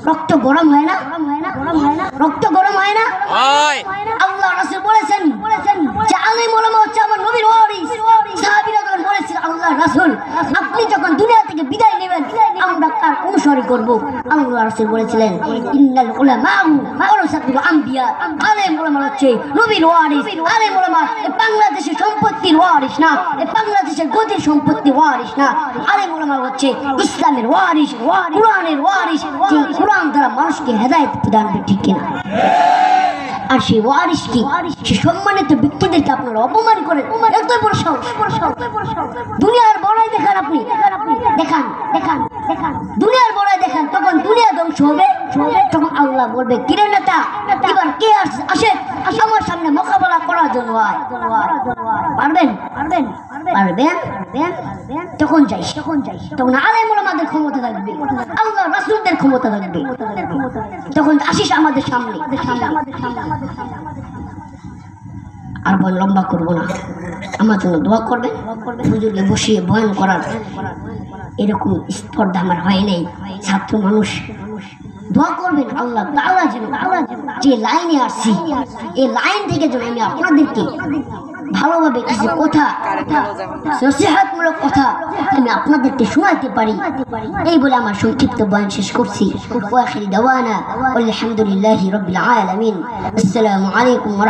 রক্ত গরম হয় না? রক্ত গরম হয় না? আল্লাহ রাসূল বলেছেন যে আলেম ওলামা হচ্ছে আমার নবীর ওয়ারিস। সাহাবীরা যখন বলেছিল আল্লাহ রাসূল আপনি যখন দুনিয়া থেকে বিদায় নেবেন আমরা তার অনুসরণ করব, আল্লাহ রাসূল বলেছিলেন ইন্নাল উলামাউ ওয়ারাসাতুল আম্বিয়া। আলেম ওলামা হচ্ছে নবীর ওয়ারিস। আলেম ওলামা বাংলাদেশের সম্পত্তির ওয়ারিস না, বাংলাদেশের গদির সম্পত্তির ওয়ারিস না। আলেম ওলামা হচ্ছে ইসলামের ওয়ারিস, কোরআনের ওয়ারিস, যে কোরআন দ্বারা মানুষকে হেদায়েত প্রদান করে, ঠিক কিনা? আর সেই ওয়ারিস কি, সে সম্মানিত ব্যক্তিদেরকে আপনারা অপমান করেন। এত বড় সাহস! দুনিয়ার বড়াই দেখান আপনি, দেখান দেখান দেখান দুনিয়ার বড়াই দেখান, তখন দুনিয়া ধ্বংস হবে। তখন আল্লাহ বলবে কিরে নেতা এবার কে আসে আমার সামনে মোকাবেলা করার জন্য? পারবেন? তখন যাই, তখন আলেম ওলামাদের ক্ষমতা থাকবে, আল্লাহ রাসূলদের ক্ষমতা থাকবে। তখন আসিস আমাদের সামনে। আর বল লম্বা করবো না, আমার জন্য দোয়া করবেন। হুজুরকে বসিয়ে বয়ান করার এরকম স্পর্ধা আমার হয় নাই। ছাত্র মানুষ দোয়া করবেন আল্লাহ তাআলা যেন যে লাইনে আসছি এই লাইন থেকে যেন আমি আপনাদেরকে ভালোভাবে কিছু কথা, নসিহতমূলক কথা আমি আপনাদেরকে শোনাতে পারি। এই বলে আমার সংক্ষিপ্ত বয়ান শেষ করছি। ওয়া আখিরু দাওয়ানা আলহামদুলিল্লাহি রাব্বিল আলামিন। আসসালামু আলাইকুম ওয়া